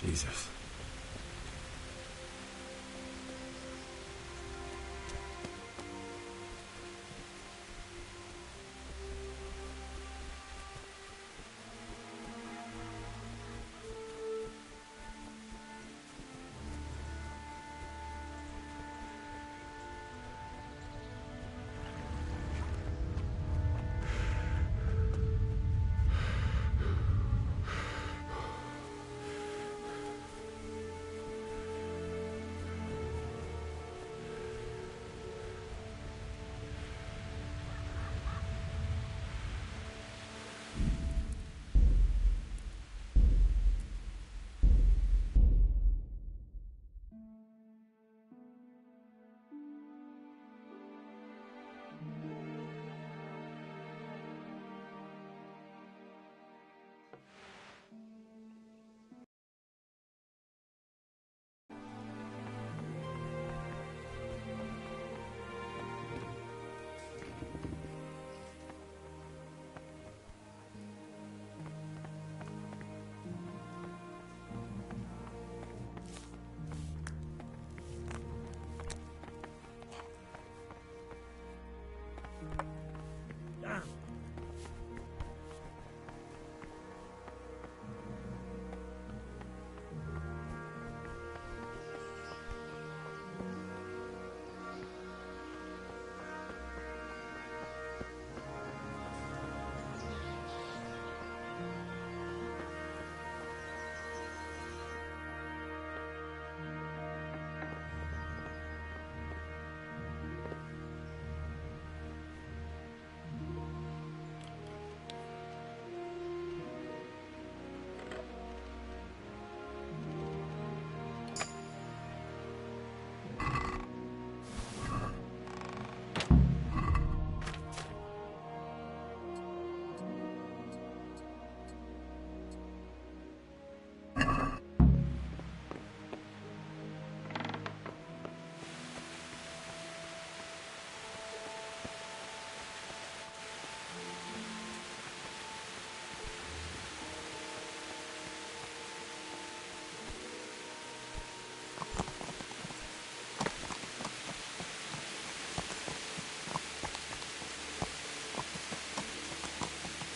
Jesus.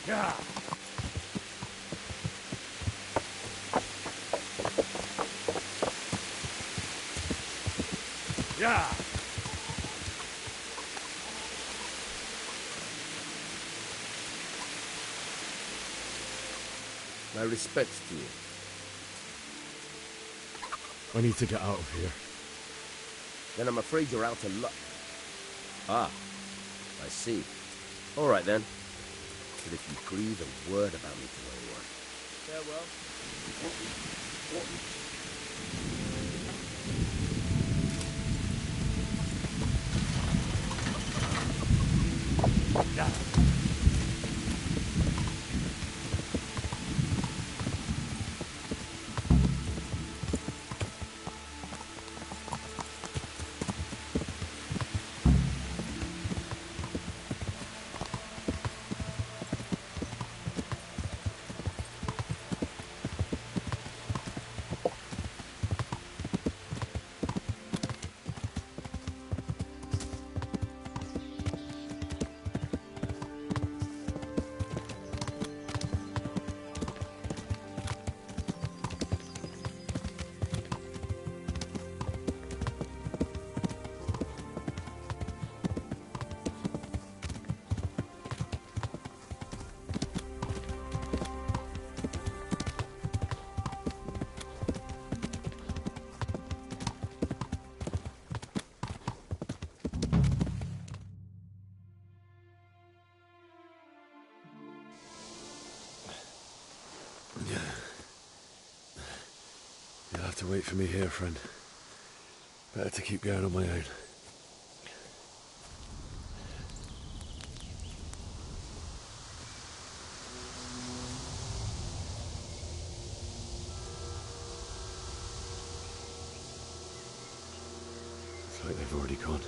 Yeah. Yeah. My respects to you. I need to get out of here. Then I'm afraid you're out of luck. Ah, I see. All right then. But if you breathe a word about me to anyone... Farewell. Yeah. You'll have to wait for me here, friend. Better to keep going on my own. It's like they've already gone.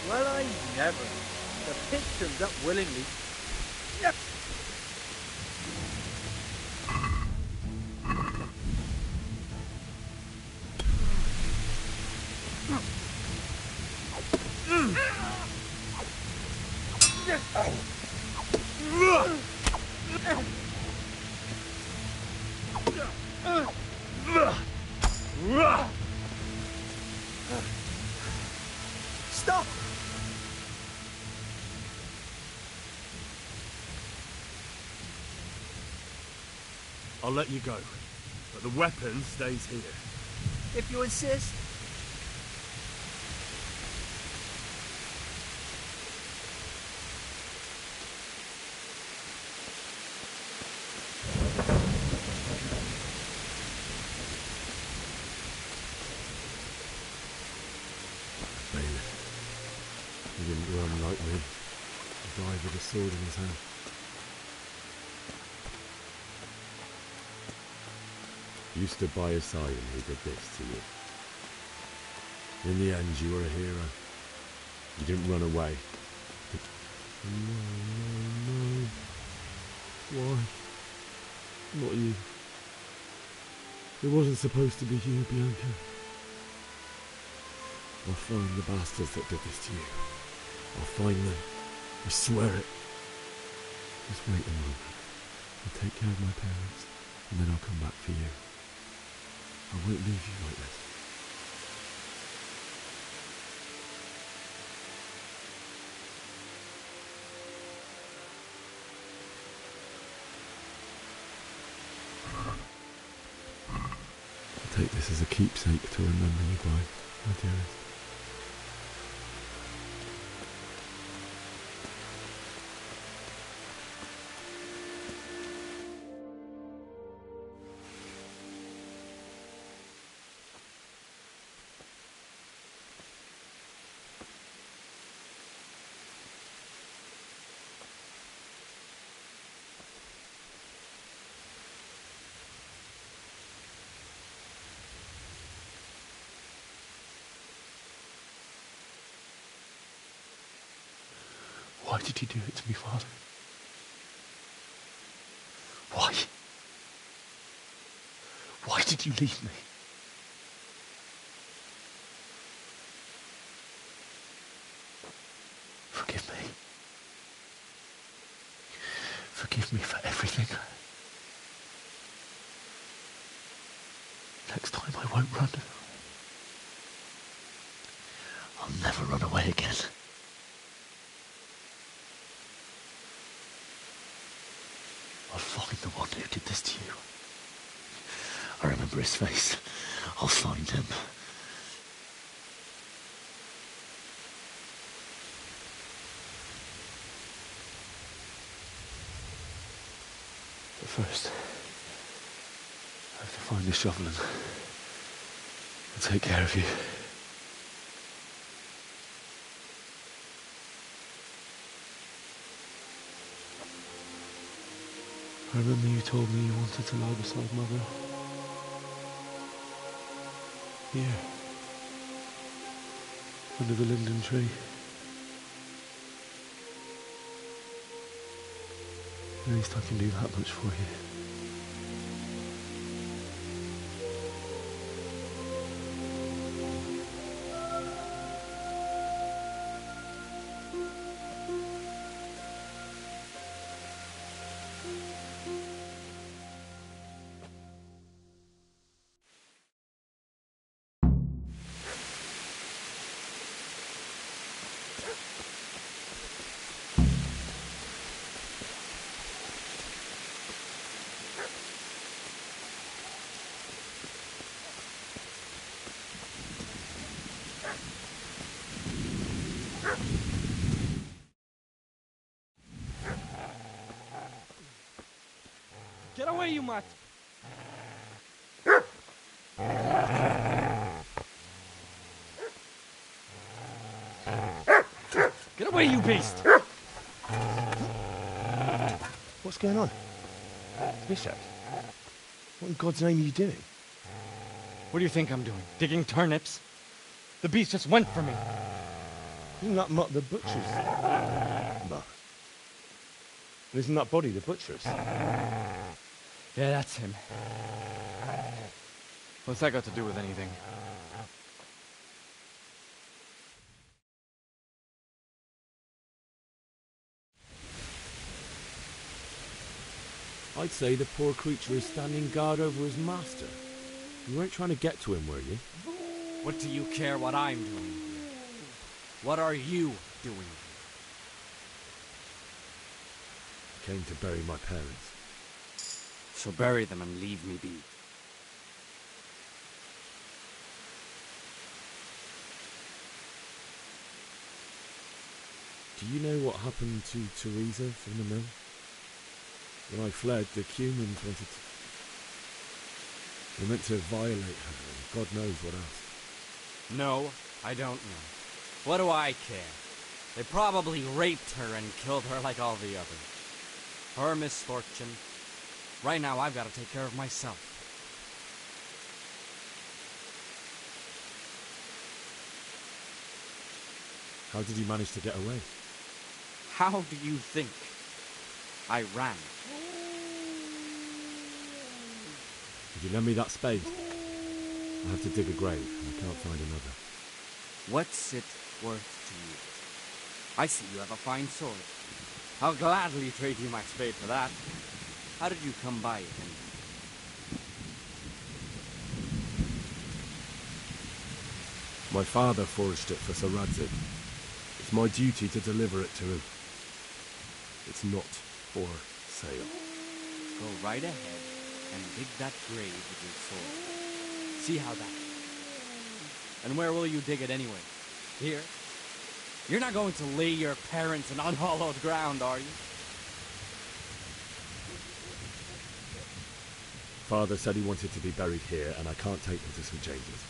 Well, I never. The pig turns up willingly. Yep. Stop! I'll let you go, but the weapon stays here. If you insist. He didn't run like me. He died with a sword in his hand. You stood by his side and he did this to you. In the end, you were a hero. You didn't run away. No. Why? Not you. It wasn't supposed to be you, Bianca. I'll find the bastards that did this to you. I'll find them. I swear it. Just wait a moment. I'll take care of my parents, and then I'll come back for you. I won't leave you like this. take this as a keepsake to remember you by, my dearest. Why did you do it to me, Father? Why? Why did you leave me? Forgive me. Forgive me for everything. Next time I won't run. I'll never run away again. I'll find the one who did this to you. I remember his face. I'll find him. But first, I have to find the shovel and take care of you. I remember you told me you wanted to lie beside Mother. Here. Under the linden tree. At least I can do that much for you. Get away, you mutt! Get away, you beast! What's going on? Bishop? What in God's name are you doing? What do you think I'm doing? Digging turnips? The beast just went for me. Isn't that not the butcher's? No. Isn't that body the butcher's? Yeah, that's him. What's that got to do with anything? I'd say the poor creature is standing guard over his master. You weren't trying to get to him, were you? What do you care what I'm doing here? What are you doing here? Came to bury my parents. So bury them and leave me be. Do you know what happened to Teresa from the mill? When I fled, the Cumans wanted to... They meant to violate her, and God knows what else. No, I don't know. What do I care? They probably raped her and killed her like all the others. Her misfortune. Right now, I've got to take care of myself. How did you manage to get away? How do you think? I ran. Could you lend me that spade? I have to dig a grave, and I can't find another. What's it worth to you? I see you have a fine sword. I'll gladly trade you my spade for that. How did you come by it, anyway? My father forged it for Sir Radzig. It's my duty to deliver it to him. It's not for sale. Go right ahead and dig that grave with your sword. See how that... And where will you dig it anyway? Here? You're not going to lay your parents in unhallowed ground, are you? Father said he wanted to be buried here, and I can't take them to St. James's.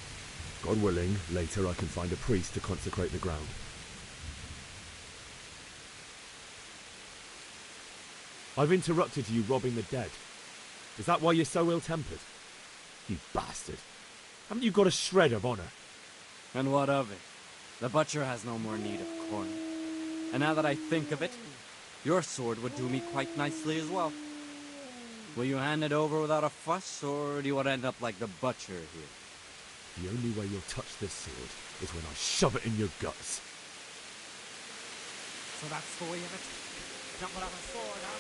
God willing, later I can find a priest to consecrate the ground. I've interrupted you robbing the dead. Is that why you're so ill-tempered? You bastard. Haven't you got a shred of honor? And what of it? The butcher has no more need of corn. And now that I think of it, your sword would do me quite nicely as well. Will you hand it over without a fuss, or do you want to end up like the butcher here? The only way you'll touch this sword is when I shove it in your guts. So that's the way of it? Don't put up a sword, huh?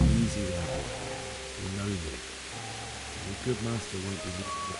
Easy there, boy. You know me. Your good master won't be needing it.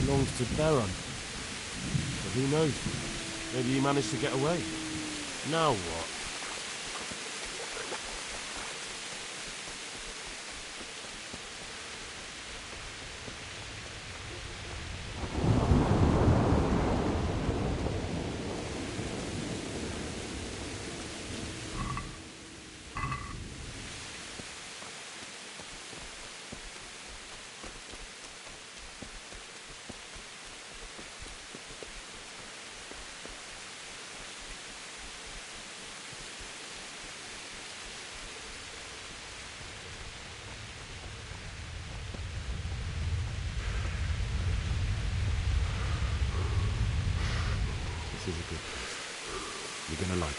Belongs to Baron. But who knows? Maybe he managed to get away. Now what? This is a good place. You're gonna like it.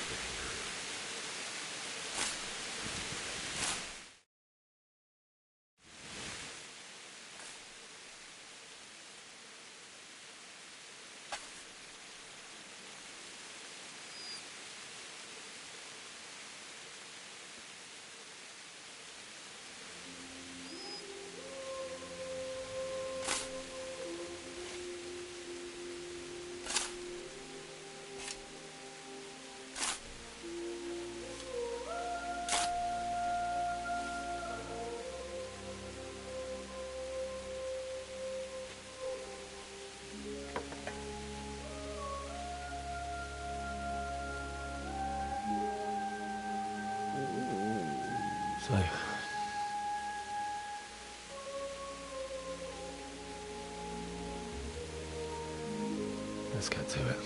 So, let's get to it.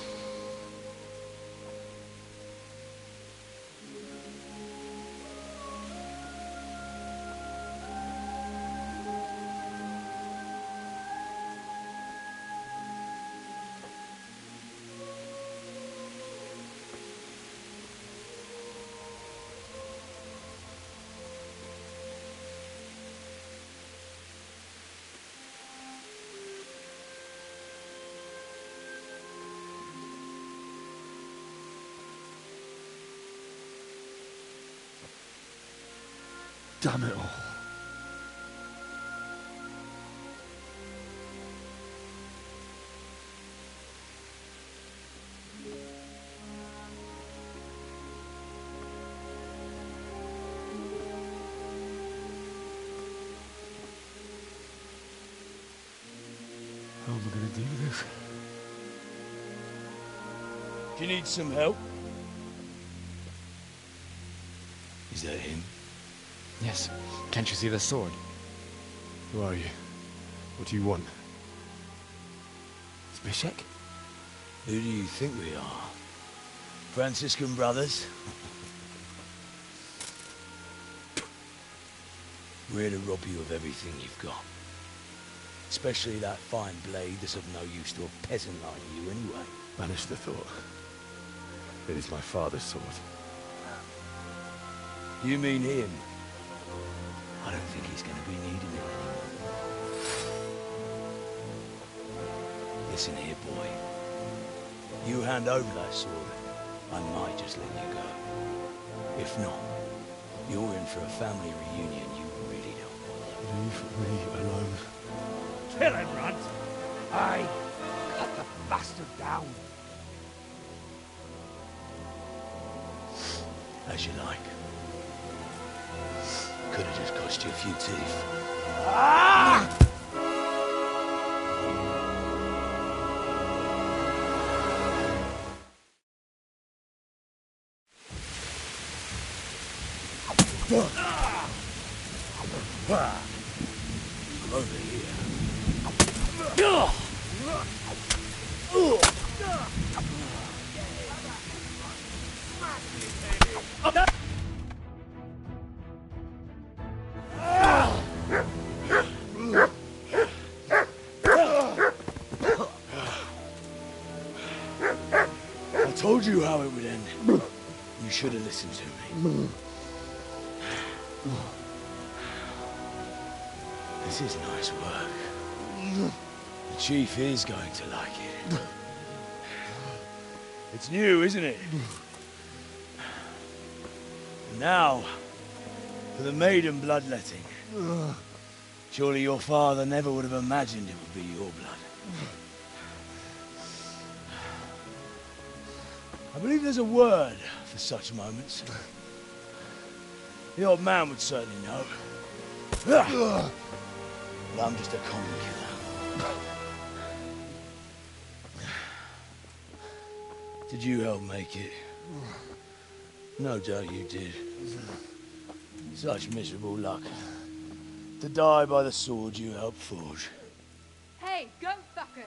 Damn it all. How am I going to do this? Do you need some help? Is that him? Yes. Can't you see the sword? Who are you? What do you want? Zbyszek? Who do you think we are? Franciscan brothers? We're here to rob you of everything you've got. Especially that fine blade that's of no use to a peasant like you anyway. Banish the thought. It is my father's sword. You mean him? I don't think he's going to be needing it anymore. Listen here, boy. You hand over that sword, I might just let you go. If not, you're in for a family reunion you really don't want. Leave me alone. Kill him, Runt! Aye, cut the bastard down. As you like. Could have just cost you a few teeth. Ah! Over here. I told you how it would end. You should have listened to me. This is nice work. The chief is going to like it. It's new, isn't it? And now, for the maiden bloodletting. Surely your father never would have imagined it would be your blood. I believe there's a word for such moments. The old man would certainly know. But I'm just a common killer. Did you help make it? No doubt you did. Such miserable luck. To die by the sword you helped forge. Hey, go fuckers!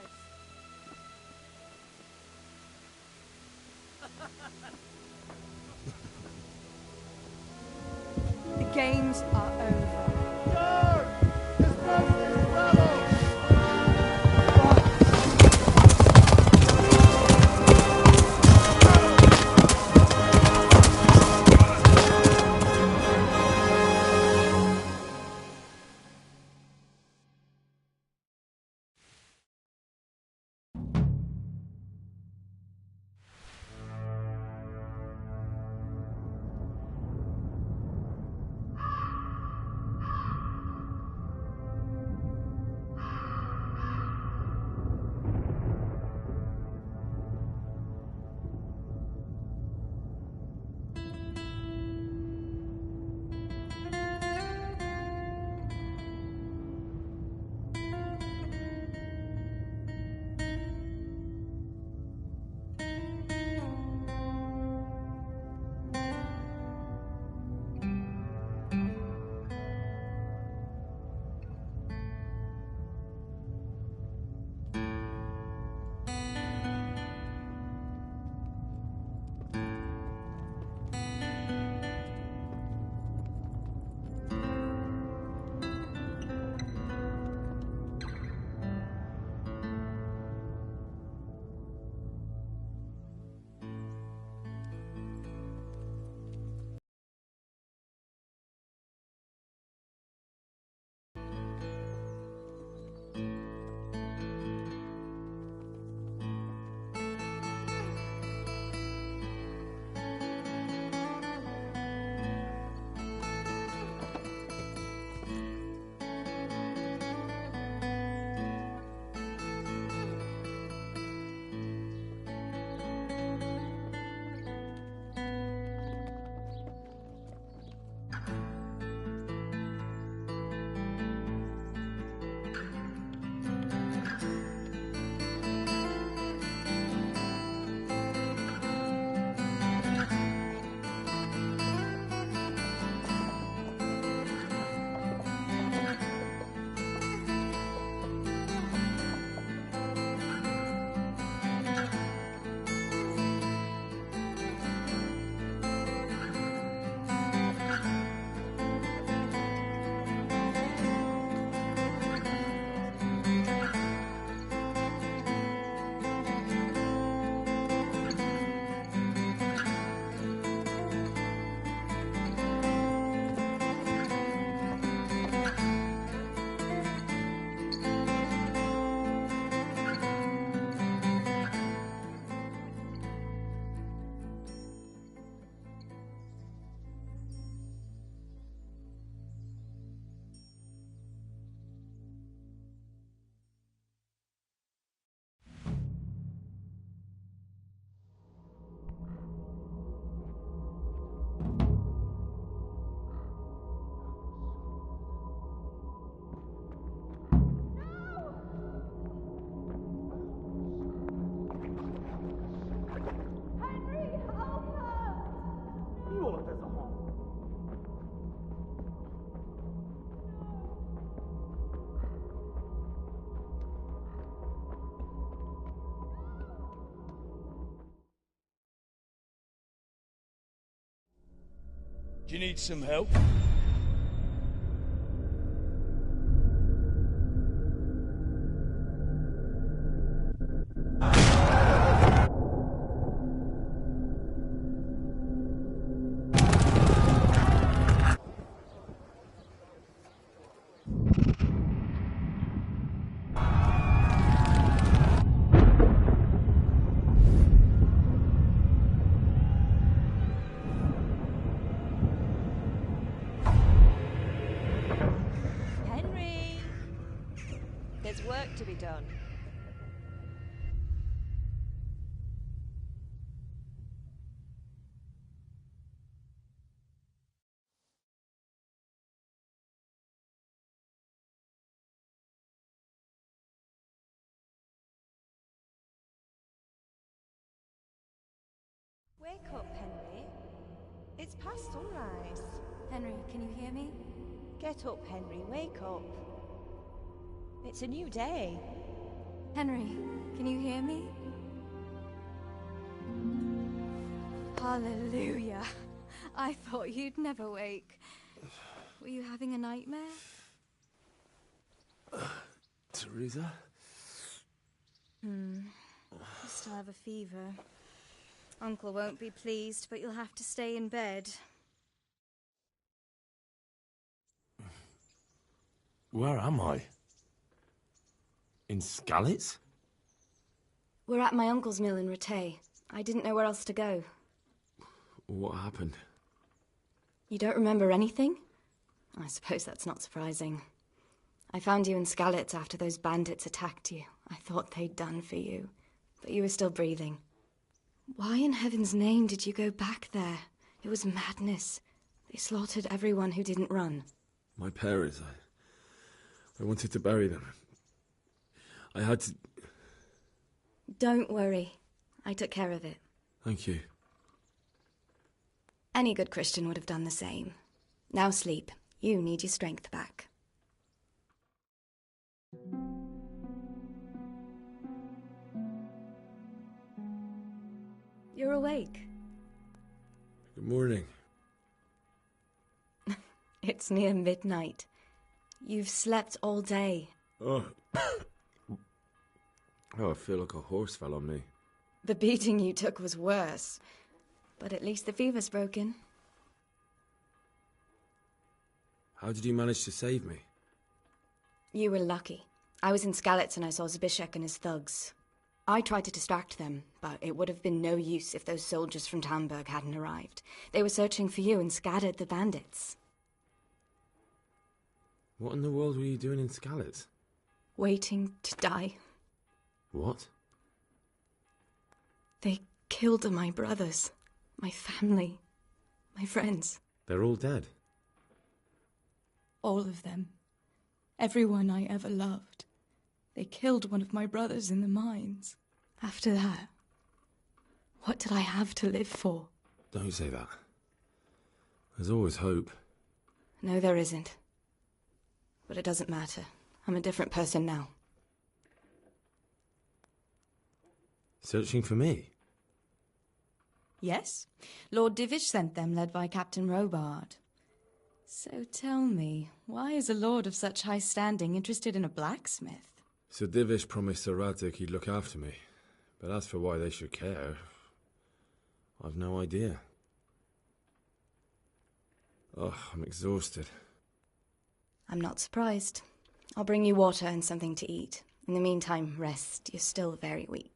The games are over. Do you need some help? Henry! There's work to be done. Wake up, Henry. It's past sunrise. Henry, can you hear me? Get up, Henry. Wake up. It's a new day. Henry, can you hear me? Hallelujah. I thought you'd never wake. Were you having a nightmare? Teresa? You still have a fever. Uncle won't be pleased, but you'll have to stay in bed. Where am I? In Skalitz? We're at my uncle's mill in Rattay. I didn't know where else to go. What happened? You don't remember anything? I suppose that's not surprising. I found you in Skalitz after those bandits attacked you. I thought they'd done for you, but you were still breathing. Why in heaven's name did you go back there? It was madness. They slaughtered everyone who didn't run. My parents, I wanted to bury them. I had to... Don't worry. I took care of it. Thank you. Any good Christian would have done the same. Now sleep. You need your strength back. You're awake. Good morning. It's near midnight. You've slept all day. Oh. Oh, I feel like a horse fell on me. The beating you took was worse. But at least the fever's broken. How did you manage to save me? You were lucky. I was in Skalitz and I saw Zbyszek and his thugs. I tried to distract them, but it would have been no use if those soldiers from Tamburg hadn't arrived. They were searching for you and scattered the bandits. What in the world were you doing in Skalitz? Waiting to die. What? They killed my brothers, my family, my friends. They're all dead. All of them. Everyone I ever loved. They killed one of my brothers in the mines. After that, what did I have to live for? Don't say that. There's always hope. No, there isn't. But it doesn't matter. I'm a different person now. Searching for me? Yes. Lord Divish sent them, led by Captain Robard. So tell me, why is a lord of such high standing interested in a blacksmith? Sir Divish promised Sir Radek he'd look after me. But as for why they should care, I've no idea. Oh, I'm exhausted. I'm not surprised. I'll bring you water and something to eat. In the meantime, rest. You're still very weak.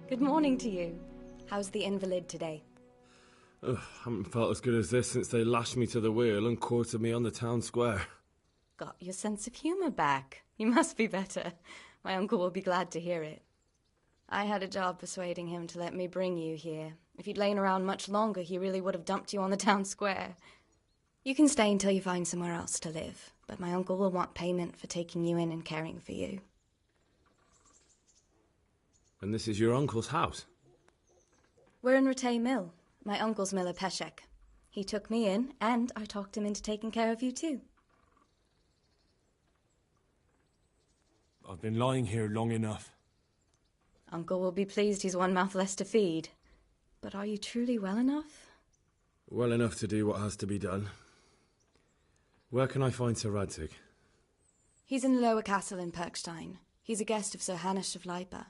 Good morning to you. How's the invalid today? Ugh, haven't felt as good as this since they lashed me to the wheel and quartered me on the town square. Got your sense of humour back. You must be better. My uncle will be glad to hear it. I had a job persuading him to let me bring you here. If you'd lain around much longer, he really would have dumped you on the town square. You can stay until you find somewhere else to live, but my uncle will want payment for taking you in and caring for you. And this is your uncle's house? We're in Rattay Mill. My uncle's miller Peshek. He took me in, and I talked him into taking care of you too. I've been lying here long enough. Uncle will be pleased he's one mouth less to feed. But are you truly well enough? Well enough to do what has to be done. Where can I find Sir Radzig? He's in the lower castle in Perkstein. He's a guest of Sir Hanush of Leipa.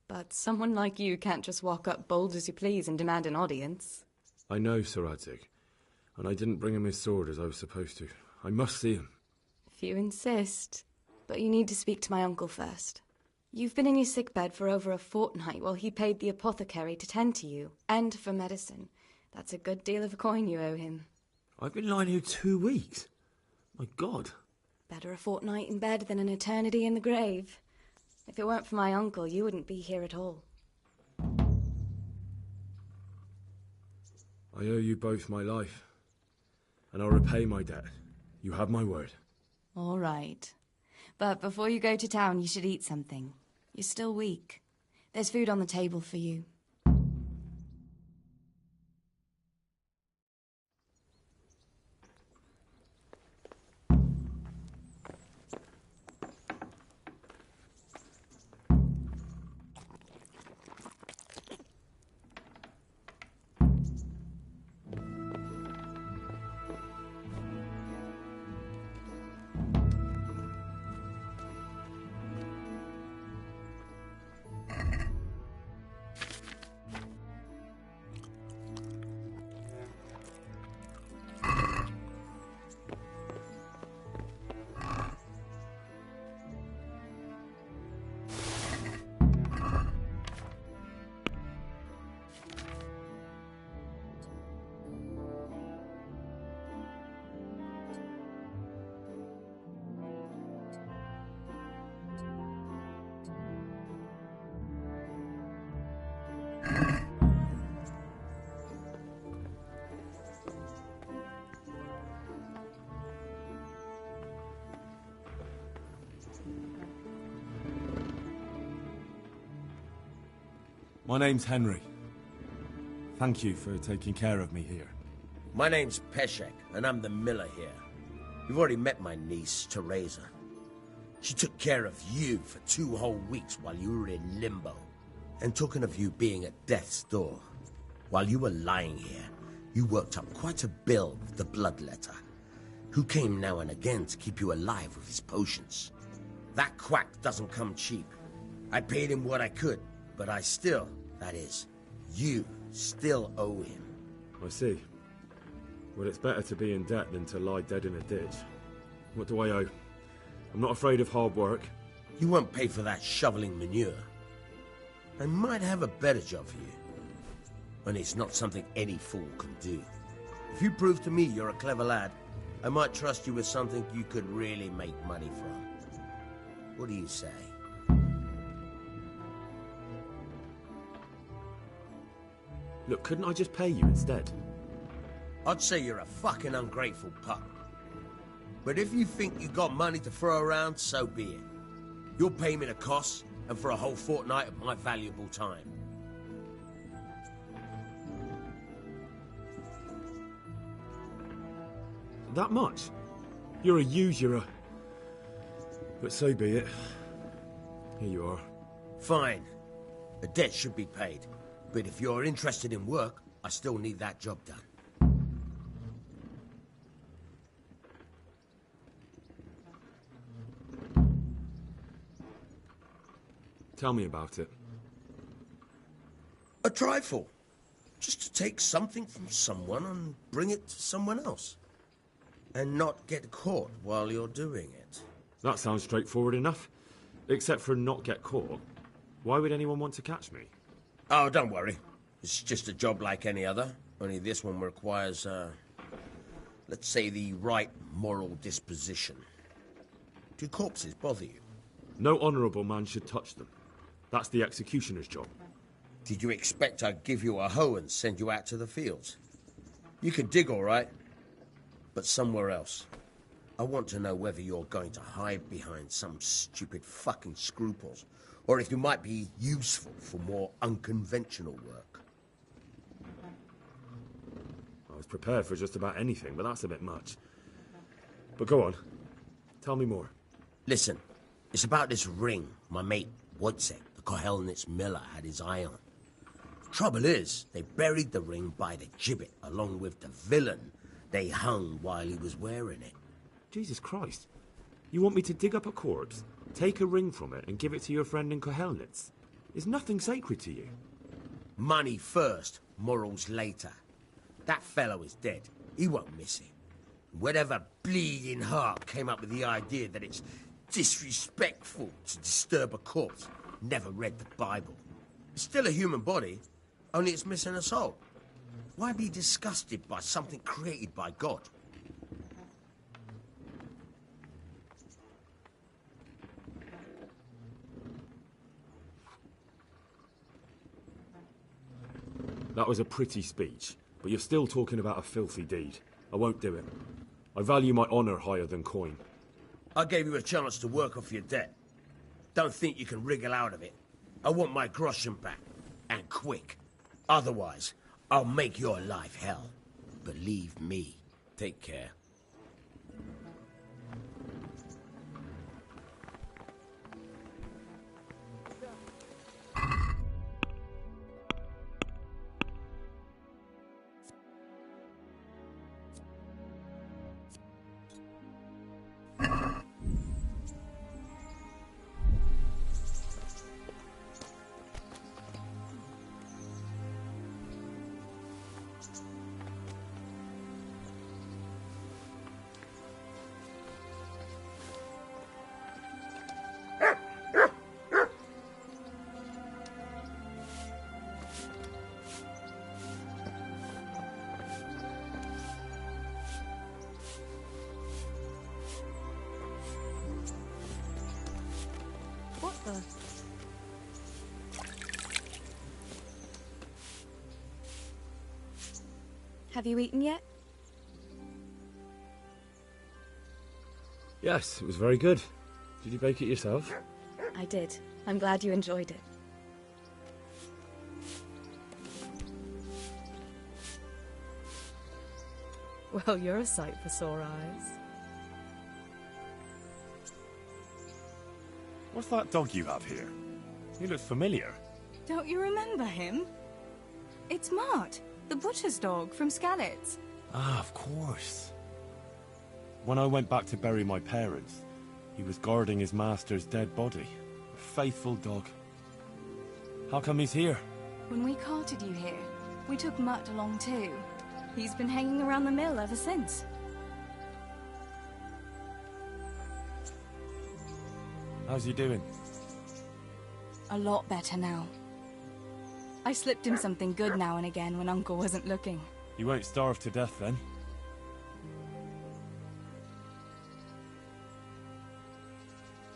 But someone like you can't just walk up bold as you please and demand an audience. I know Sir Radzig, and I didn't bring him his sword as I was supposed to. I must see him. If you insist. But you need to speak to my uncle first. You've been in your sickbed for over a fortnight while he paid the apothecary to tend to you, and for medicine. That's a good deal of a coin you owe him. I've been lying here 2 weeks. My God. Better a fortnight in bed than an eternity in the grave. If it weren't for my uncle, you wouldn't be here at all. I owe you both my life, and I'll repay my debt. You have my word. All right. But before you go to town, you should eat something. You're still weak. There's food on the table for you. My name's Henry. Thank you for taking care of me here. My name's Peshek, and I'm the miller here. You've already met my niece, Teresa. She took care of you for 2 whole weeks while you were in limbo. And talking of you being at death's door, while you were lying here, you worked up quite a bill with the bloodletter, who came now and again to keep you alive with his potions. That quack doesn't come cheap. I paid him what I could, but I still, that is, you still owe him. I see. Well, it's better to be in debt than to lie dead in a ditch. What do I owe? I'm not afraid of hard work. You won't pay for that shoveling manure. I might have a better job for you. And it's not something any fool can do. If you prove to me you're a clever lad, I might trust you with something you could really make money from. What do you say? Look, couldn't I just pay you instead? I'd say you're a fucking ungrateful pup. But if you think you got money to throw around, so be it. You'll pay me the costs, and for a whole fortnight of my valuable time. That much? You're a usurer. But so be it. Here you are. Fine. The debt should be paid. But if you're interested in work, I still need that job done. Tell me about it. A trifle. Just to take something from someone and bring it to someone else. And not get caught while you're doing it. That sounds straightforward enough. Except for not get caught. Why would anyone want to catch me? Oh, don't worry. It's just a job like any other. Only this one requires, let's say, the right moral disposition. Do corpses bother you? No honourable man should touch them. That's the executioner's job. Did you expect I'd give you a hoe and send you out to the fields? You can dig all right, but somewhere else. I want to know whether you're going to hide behind some stupid fucking scruples, or if you might be useful for more unconventional work. I was prepared for just about anything, but that's a bit much. But go on. Tell me more. Listen, It's about this ring my mate Wojciech, the Kohelnitz miller, had his eye on. Trouble is, they buried the ring by the gibbet along with the villain they hung while he was wearing it. Jesus Christ. You want me to dig up a corpse, take a ring from it, and give it to your friend in Kohelnitz? Is nothing sacred to you? Money first, morals later. That fellow is dead. He won't miss it. Whatever bleeding heart came up with the idea that it's disrespectful to disturb a corpse never read the Bible. It's still a human body, only it's missing a soul. Why be disgusted by something created by God? That was a pretty speech, but you're still talking about a filthy deed. I won't do it. I value my honour higher than coin. I gave you a chance to work off your debt. Don't think you can wriggle out of it. I want my groschen back, and quick. Otherwise, I'll make your life hell. Believe me. Take care. What the? Have you eaten yet? Yes, it was very good. Did you bake it yourself? I did. I'm glad you enjoyed it. Well, you're a sight for sore eyes. What's that dog you have here? He looks familiar. Don't you remember him? It's Mart, the butcher's dog from Skalitz. Ah, of course. When I went back to bury my parents, he was guarding his master's dead body. A faithful dog. How come he's here? When we carted you here, we took Mutt along too. He's been hanging around the mill ever since. How's he doing? A lot better now. I slipped him something good now and again when Uncle wasn't looking. He won't starve to death then?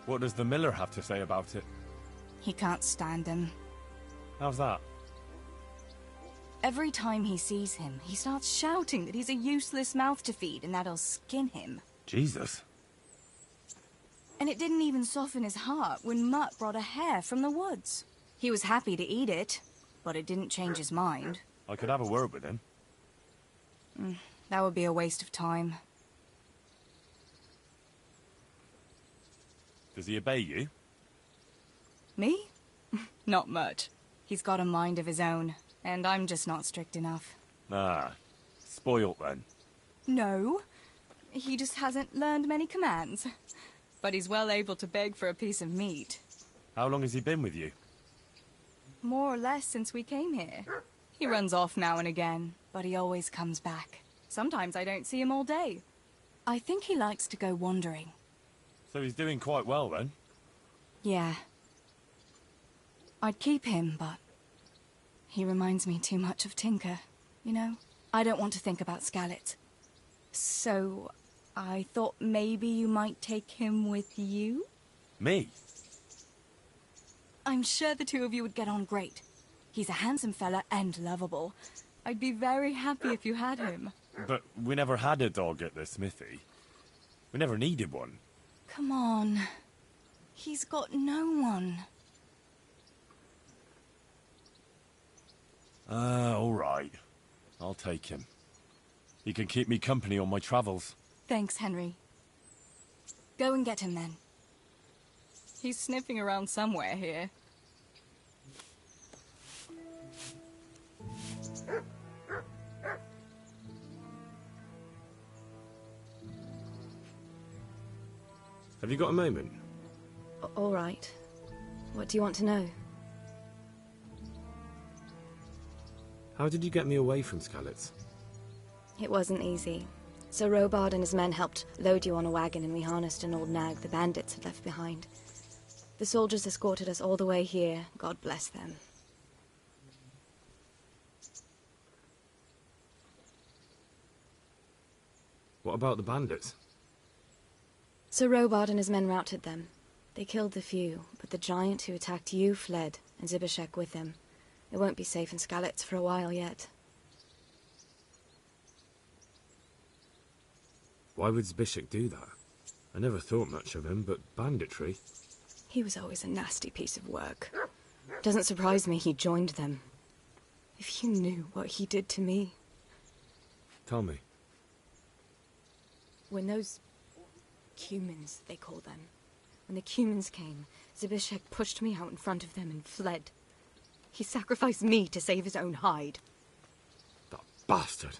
What does the miller have to say about it? He can't stand him. How's that? Every time he sees him, he starts shouting that he's a useless mouth to feed and that he'll skin him. Jesus. And it didn't even soften his heart when Mutt brought a hare from the woods. He was happy to eat it, but it didn't change his mind. I could have a word with him. That would be a waste of time. Does he obey you? Me? Not much. He's got a mind of his own, and I'm just not strict enough. Ah, spoilt then. No, he just hasn't learned many commands. But he's well able to beg for a piece of meat. How long has he been with you? More or less since we came here. He runs off now and again, but he always comes back. Sometimes I don't see him all day. I think he likes to go wandering. So he's doing quite well then? Yeah. I'd keep him, but he reminds me too much of Tinker, you know? I don't want to think about Skalitz. So I thought maybe you might take him with you? Me? I'm sure the two of you would get on great. He's a handsome fella and lovable. I'd be very happy if you had him. But we never had a dog at the smithy. We never needed one. Come on. He's got no one. All right. I'll take him. He can keep me company on my travels. Thanks, Henry. Go and get him then. He's sniffing around somewhere here. Have you got a moment? All right. What do you want to know? How did you get me away from Skalitz? It wasn't easy. Sir Robard and his men helped load you on a wagon and we harnessed an old nag the bandits had left behind. The soldiers escorted us all the way here. God bless them. What about the bandits? Sir Robard and his men routed them. They killed the few, but the giant who attacked you fled, and Zibishek with him. It won't be safe in Skalitz for a while yet. Why would Zbyszek do that? I never thought much of him, but banditry? He was always a nasty piece of work. Doesn't surprise me he joined them. If you knew what he did to me. Tell me. When those Cumans, they call them. When the Cumans came, Zbyszek pushed me out in front of them and fled. He sacrificed me to save his own hide. That bastard!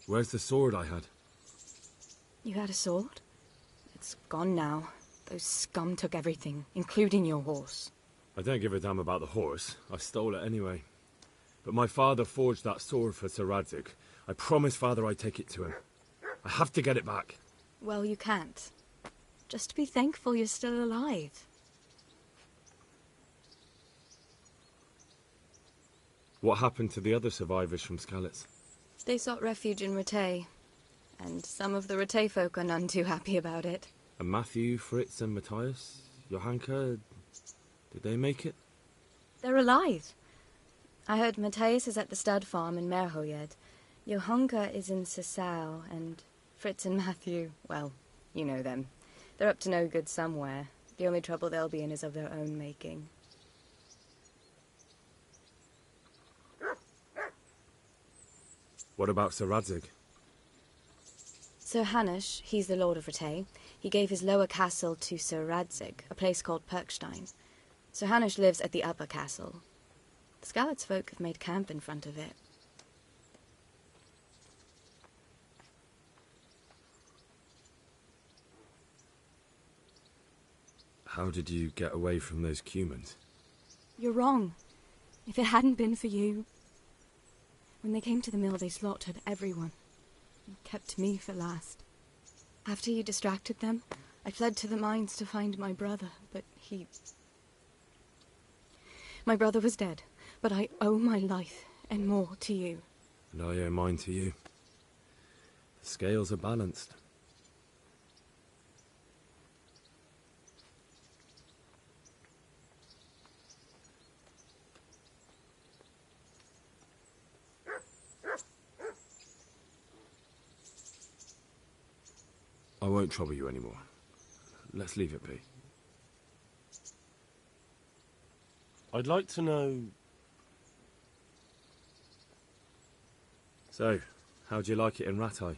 Where's the sword I had? You had a sword? It's gone now. Those scum took everything, including your horse. I don't give a damn about the horse. I stole it anyway. But my father forged that sword for Sir Radzig. I promised Father I'd take it to him. I have to get it back. Well, you can't. Just be thankful you're still alive. What happened to the other survivors from Skalitz? They sought refuge in Ratay, and some of the Ratay folk are none too happy about it. And Matthew, Fritz and Matthias? Johanka? Did they make it? They're alive. I heard Matthias is at the stud farm in Merhoyed. Johanka is in Sasau, and Fritz and Matthew, well, you know them. They're up to no good somewhere. The only trouble they'll be in is of their own making. What about Sir Radzig? Sir Hanush, he's the Lord of Ratay. He gave his lower castle to Sir Radzig, a place called Perkstein. Sir Hanush lives at the upper castle. The Skalitz folk have made camp in front of it. How did you get away from those Cumans? You're wrong. If it hadn't been for you... When they came to the mill, they slaughtered everyone. And kept me for last. After you distracted them, I fled to the mines to find my brother, but he... My brother was dead, but I owe my life and more to you. And I owe mine to you. The scales are balanced. I won't trouble you anymore. Let's leave it be. I'd like to know... So, how'd you like it in Ratay?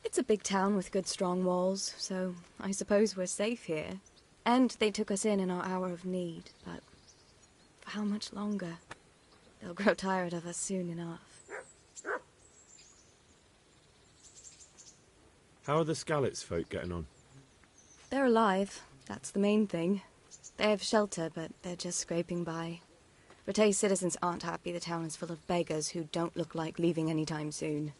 It's a big town with good strong walls, so I suppose we're safe here. And they took us in our hour of need, but for how much longer? They'll grow tired of us soon enough. How are the Skalitz folk getting on? They're alive, that's the main thing. They have shelter, but they're just scraping by. Ratay citizens aren't happy the town is full of beggars who don't look like leaving anytime soon.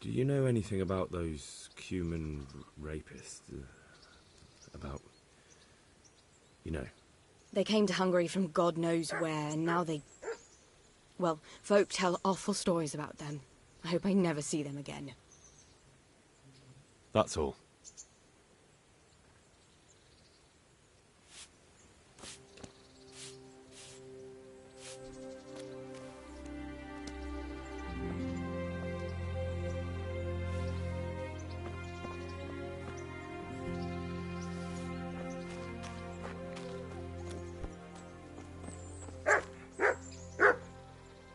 Do you know anything about those Cuman rapists? About... you know? They came to Hungary from God knows where, and now they... Well, folk tell awful stories about them. I hope I never see them again. That's all.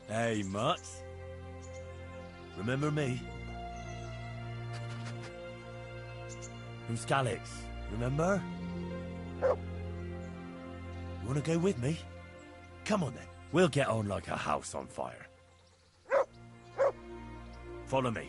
Hey, Mutt. Remember me? From Skalitz, remember? You wanna go with me? Come on then. We'll get on like a house on fire. Follow me.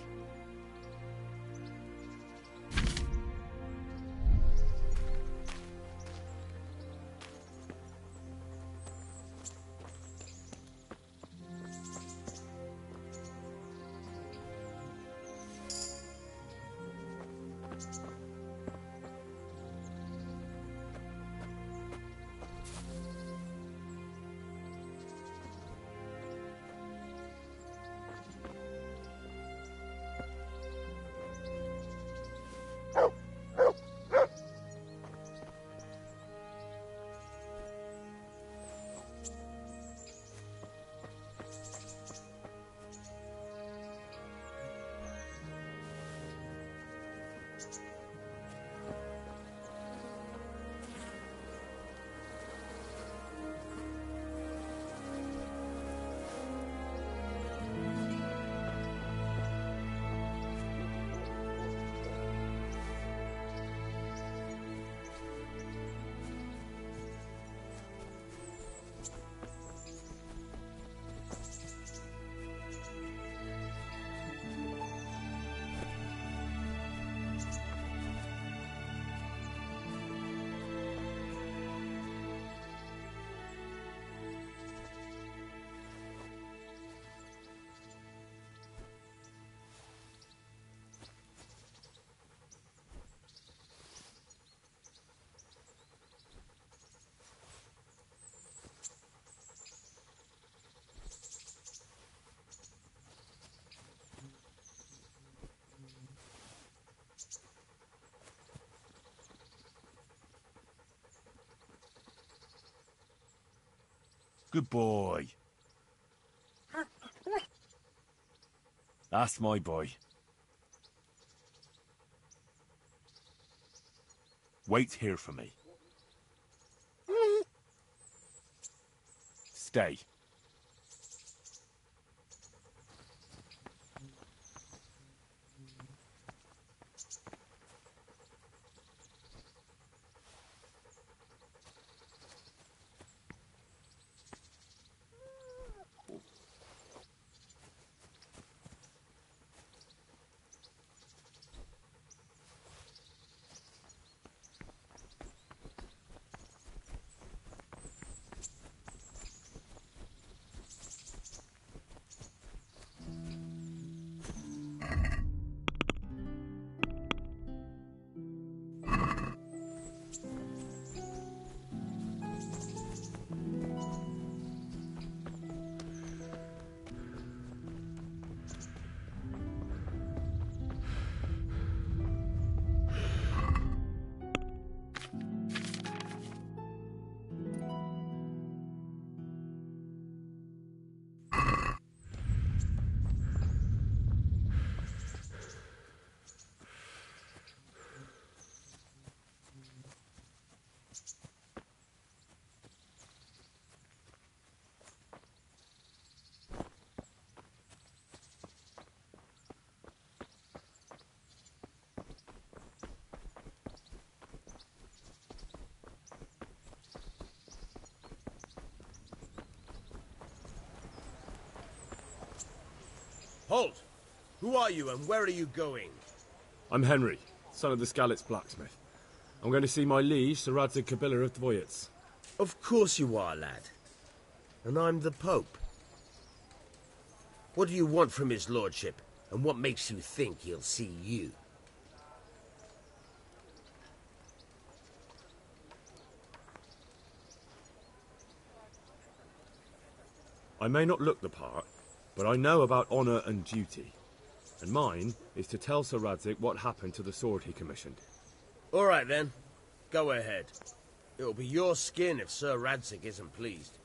Good boy. That's my boy. Wait here for me. Stay. Halt! Who are you and where are you going? I'm Henry, son of the Skalitz blacksmith. I'm going to see my liege, Sir Radzig Kobyla of Dvoyitz. Of course you are, lad. And I'm the Pope. What do you want from his lordship? And what makes you think he'll see you? I may not look the part, but I know about honour and duty. And mine is to tell Sir Radzig what happened to the sword he commissioned. All right, then. Go ahead. It'll be your skin if Sir Radzig isn't pleased.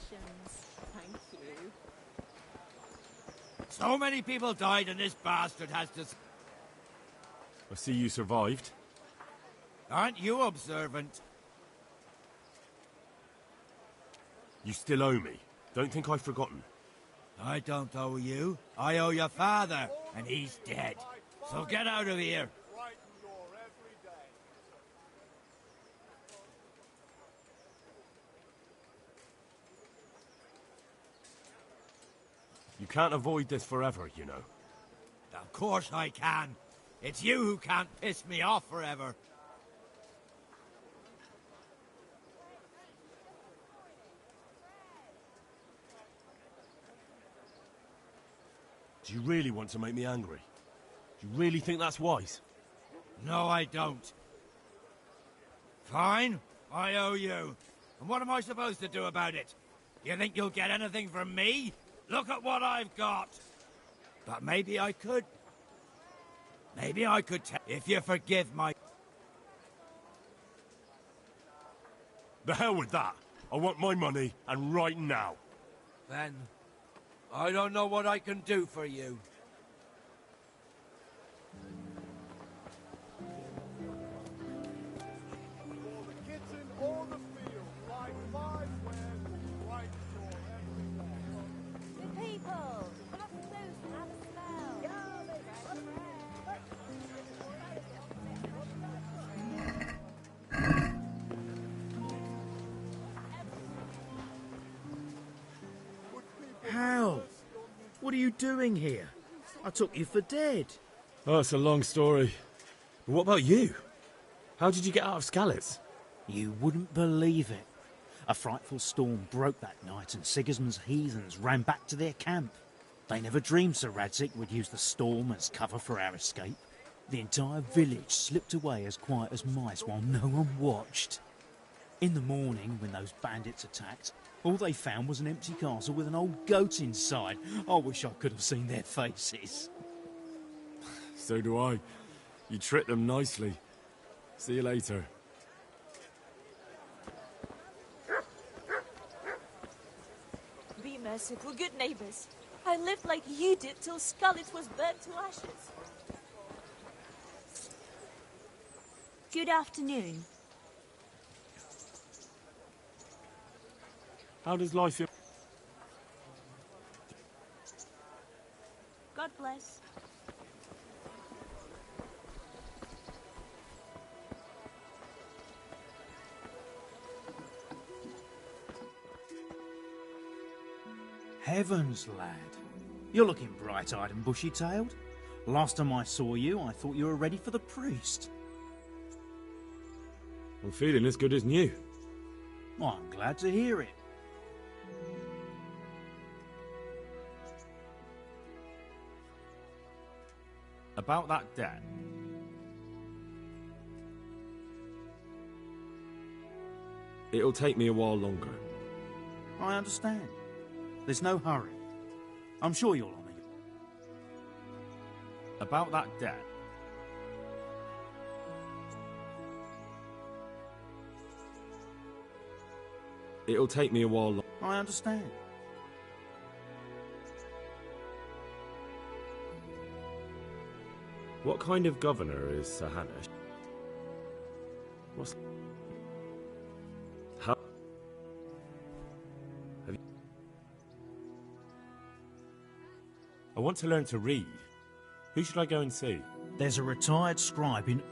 Congratulations. Thank you. So many people died and this bastard has to... I see you survived. Aren't you observant? You still owe me. Don't think I've forgotten. I don't owe you. I owe your father, and he's dead. So get out of here. You can't avoid this forever, you know. Of course I can. It's you who can't piss me off forever. Do you really want to make me angry? Do you really think that's wise? No, I don't. Fine, I owe you. And what am I supposed to do about it? You think you'll get anything from me? Look at what I've got. But maybe I could. Maybe I could if you forgive my... The hell with that. I want my money, and right now. Then, I don't know what I can do for you. The people! Come up close and have a smell. Hal, what are you doing here? I took you for dead. Oh, it's a long story. But what about you? How did you get out of Skalitz? You wouldn't believe it. A frightful storm broke that night and Sigismund's heathens ran back to their camp. They never dreamed Sir Radzig would use the storm as cover for our escape. The entire village slipped away as quiet as mice while no one watched. In the morning, when those bandits attacked, all they found was an empty castle with an old goat inside. I wish I could have seen their faces. So do I. You tricked them nicely. See you later. Be merciful, good neighbours. I lived like you did till Skalitz was burnt to ashes. Good afternoon. How does life... God bless. Heavens, lad. You're looking bright-eyed and bushy-tailed. Last time I saw you, I thought you were ready for the priest. I'm feeling as good as new. Well, I'm glad to hear it. About that debt. It'll take me a while longer. I understand. There's no hurry. I'm sure you'll honour you. About that debt. It'll take me a while longer. I understand. What kind of governor is Sir Hanush? What's... How... Have you... I want to learn to read. Who should I go and see? There's a retired scribe in...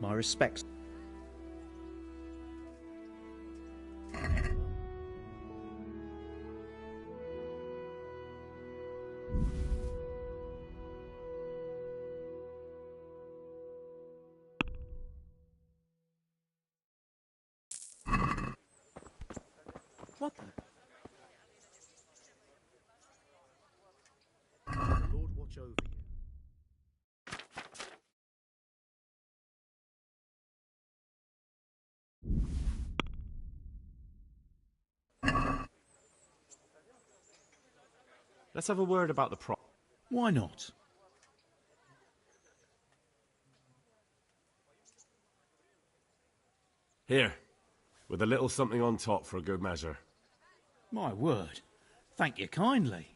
My respects. What the? The Lord watch over you. Let's have a word about the prop. Why not? Here, with a little something on top for a good measure. My word. Thank you kindly.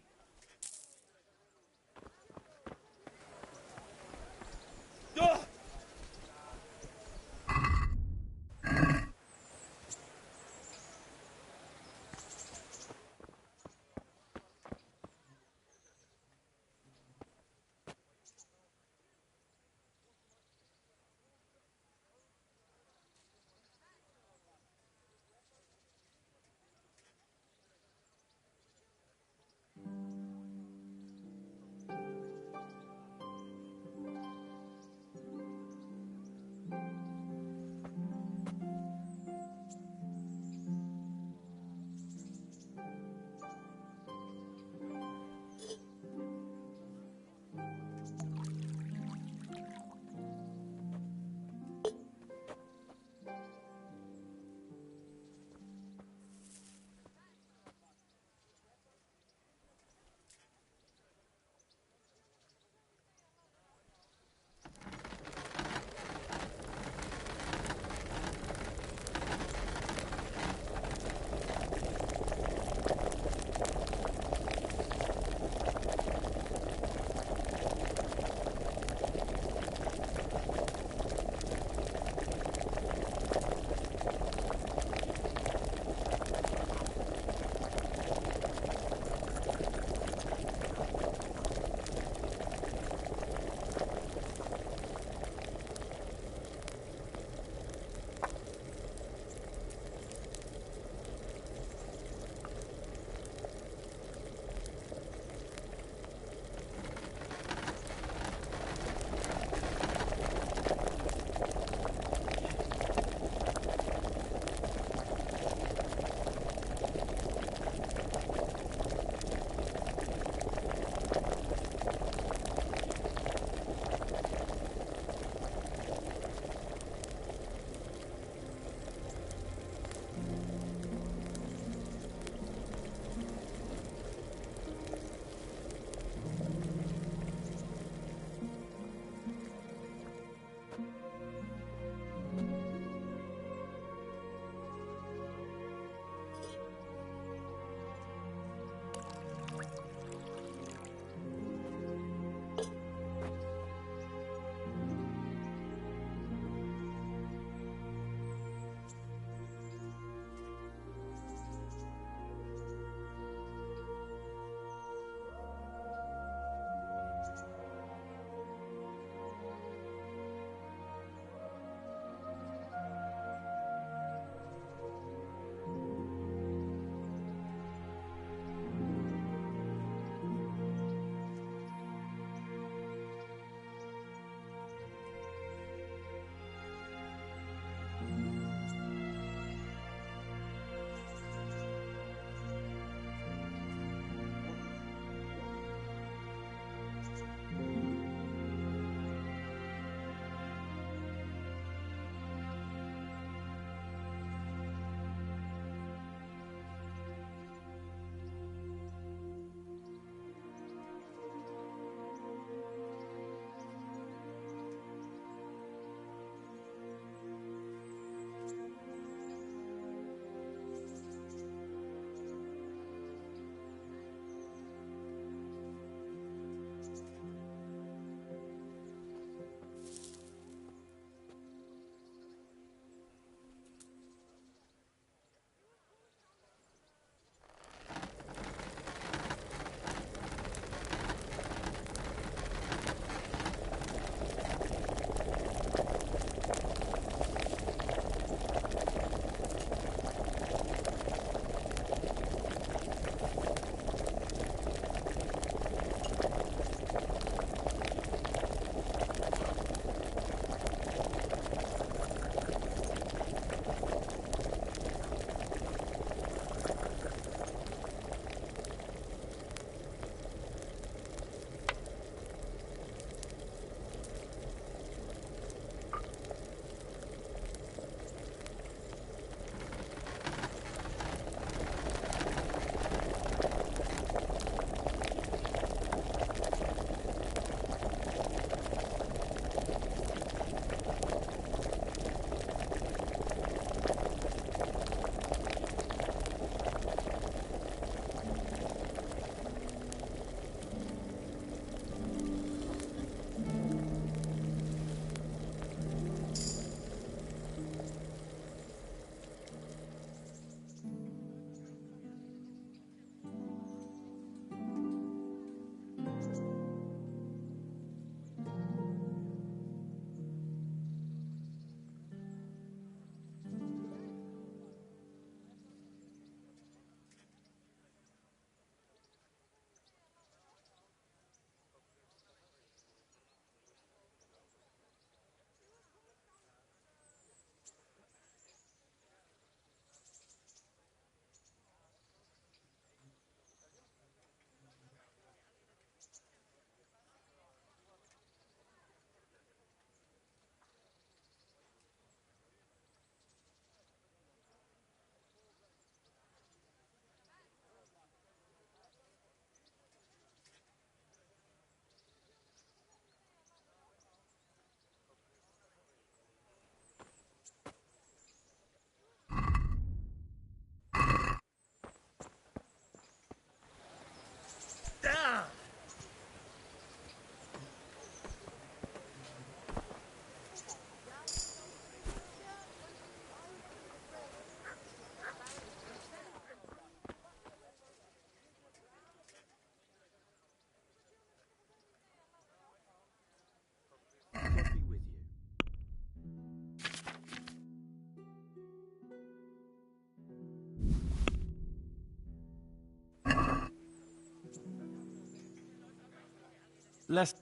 Let's...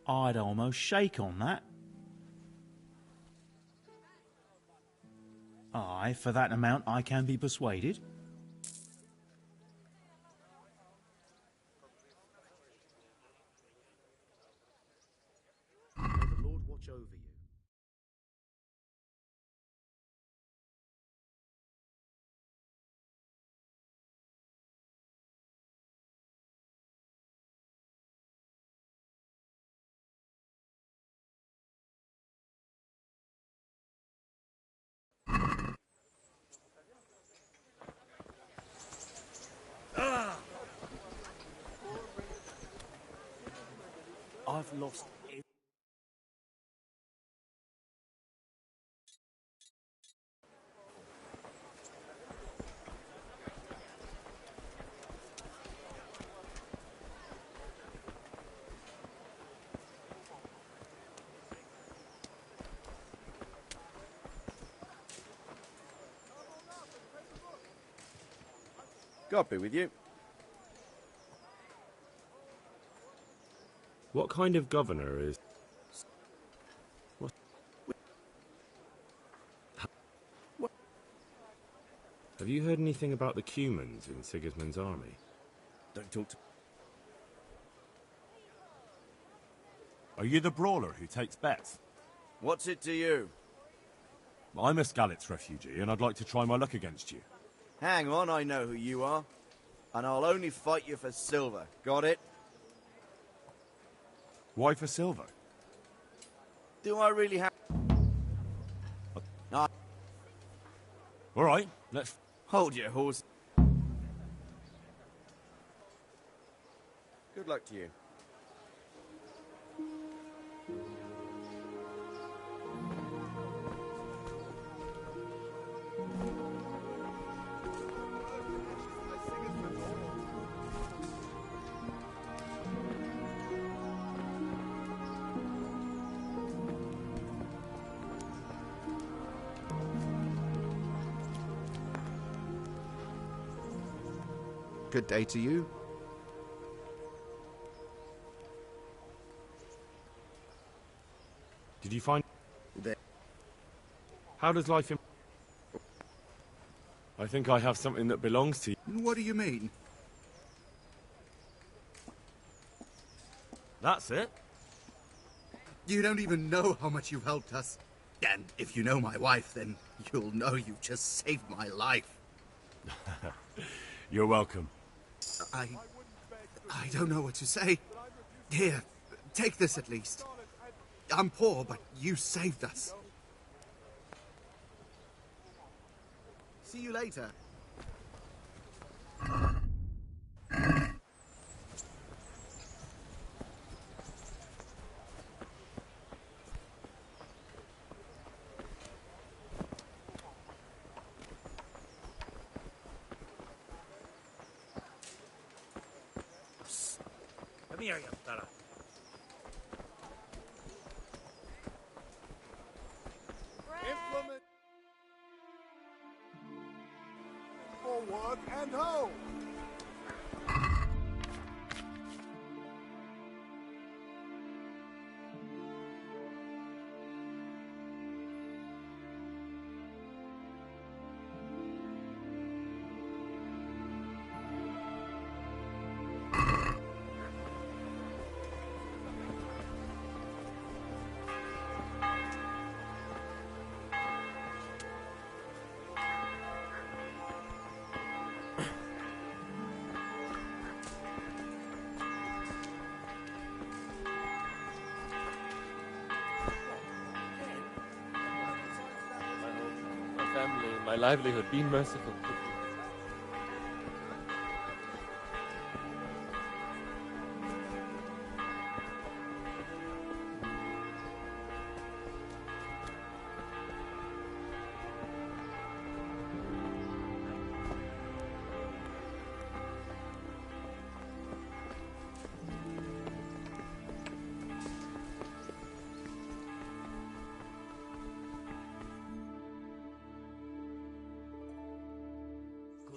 I'd almost shake on that. Aye, for that amount I can be persuaded. May the Lord watch over you. I've lost... God be with you. What kind of governor is... What? Have you heard anything about the Cumans in Sigismund's army? Don't talk to... Are you the brawler who takes bets? What's it to you? I'm a Skalitz refugee, and I'd like to try my luck against you. Hang on, I know who you are. And I'll only fight you for silver. Got it? Why for silver? Do I really have... No. All right, let's... Hold your horse. Good luck to you. Good day to you. Did you find... There. How does life in... I think I have something that belongs to you. What do you mean? That's it? You don't even know how much you've helped us. And if you know my wife, then you'll know you've just saved my life. You're welcome. I don't know what to say. Here, take this at least. I'm poor, but you saved us. See you later. Come here, you fella. Implement for work and home. Family, my livelihood, be merciful.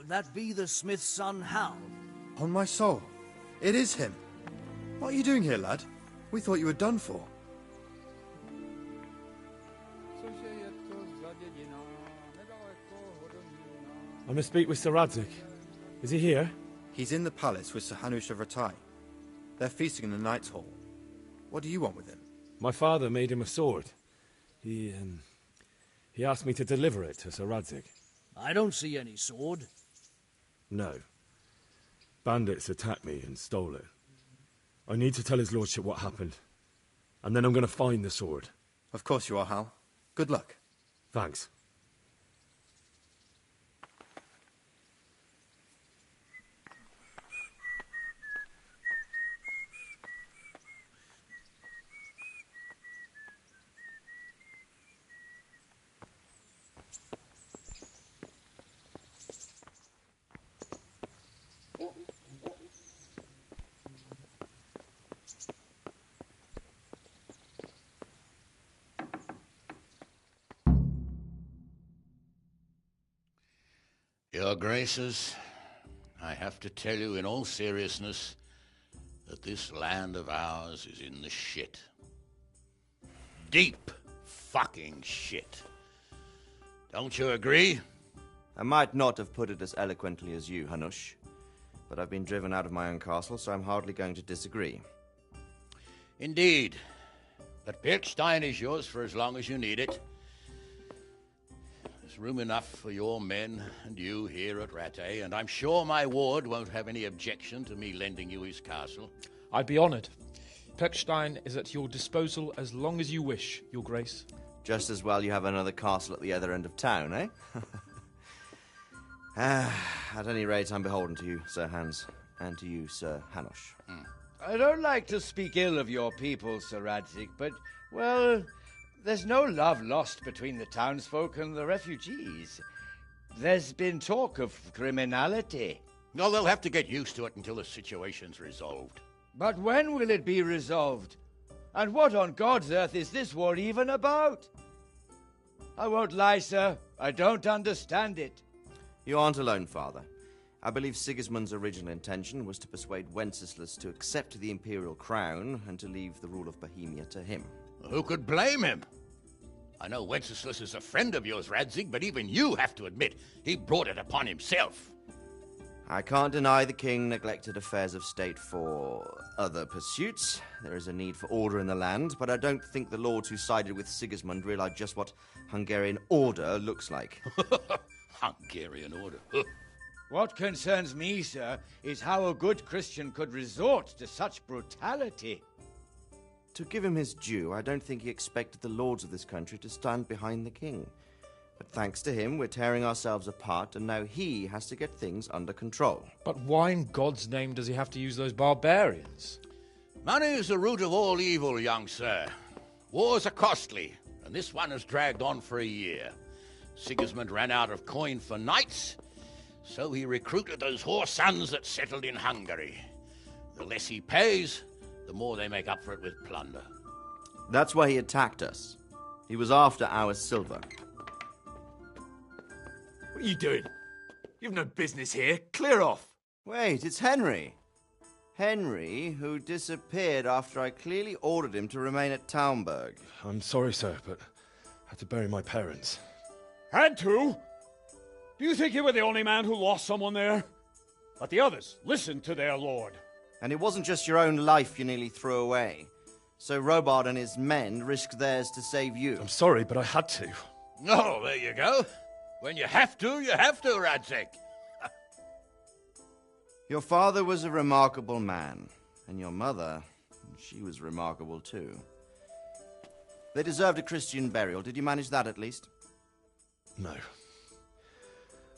Could that be the smith's son, Hal? On my soul, it is him. What are you doing here, lad? We thought you were done for. I must speak with Sir Radzig. Is he here? He's in the palace with Sir Hanush of Rattay. They're feasting in the Knight's Hall. What do you want with him? My father made him a sword. He asked me to deliver it to Sir Radzig. I don't see any sword. No. Bandits attacked me and stole it. I need to tell his lordship what happened. And then I'm going to find the sword. Of course you are, Hal. Good luck. Thanks. Your Graces, I have to tell you in all seriousness that this land of ours is in the shit. Deep fucking shit. Don't you agree? I might not have put it as eloquently as you, Hanush, but I've been driven out of my own castle, so I'm hardly going to disagree. Indeed. But Pirkstein is yours for as long as you need it. There's room enough for your men and you here at Rattay, and I'm sure my ward won't have any objection to me lending you his castle. I'd be honoured. Pirkstein is at your disposal as long as you wish, Your Grace. Just as well you have another castle at the other end of town, eh? At any rate, I'm beholden to you, Sir Hans, and to you, Sir Hanush. I don't like to speak ill of your people, Sir Radzig, but, well, there's no love lost between the townsfolk and the refugees. There's been talk of criminality. Well, they'll have to get used to it until the situation's resolved. But when will it be resolved? And what on God's earth is this war even about? I won't lie, sir. I don't understand it. You aren't alone, Father. I believe Sigismund's original intention was to persuade Wenceslas to accept the imperial crown and to leave the rule of Bohemia to him. Who could blame him? I know Wenceslas is a friend of yours, Radzig, but even you have to admit he brought it upon himself. I can't deny the king neglected affairs of state for other pursuits. There is a need for order in the land, but I don't think the lords who sided with Sigismund realized just what Hungarian order looks like. Hungarian order? What concerns me, sir, is how a good Christian could resort to such brutality. To give him his due, I don't think he expected the lords of this country to stand behind the king. But thanks to him, we're tearing ourselves apart, and now he has to get things under control. But why in God's name does he have to use those barbarians? Money is the root of all evil, young sir. Wars are costly, and this one has dragged on for a year. Sigismund ran out of coin for knights, so he recruited those whore sons that settled in Hungary. The less he pays, the more they make up for it with plunder. That's why he attacked us. He was after our silver. What are you doing? You've no business here. Clear off. Wait, it's Henry. Henry, who disappeared after I clearly ordered him to remain at Taumberg. I'm sorry, sir, but I had to bury my parents. Had to? Do you think you were the only man who lost someone there? But the others listened to their lord. And it wasn't just your own life you nearly threw away. So Robard and his men risked theirs to save you. I'm sorry, but I had to. Oh, there you go. When you have to, Radzig. Your father was a remarkable man, and your mother, she was remarkable too. They deserved a Christian burial. Did you manage that at least? No.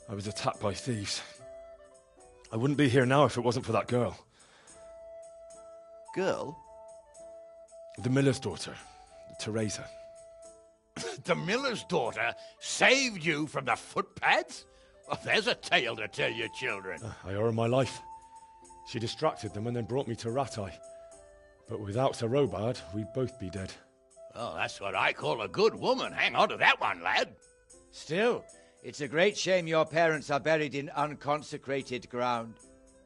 I was attacked by thieves. I wouldn't be here now if it wasn't for that girl. Girl? The miller's daughter, Teresa. The miller's daughter saved you from the footpads? Well, there's a tale to tell your children. I owe her my life. She distracted them and then brought me to Rattay. But without Sir Robard, we'd both be dead. Oh, that's what I call a good woman. Hang on to that one, lad. Still, It's a great shame your parents are buried in unconsecrated ground.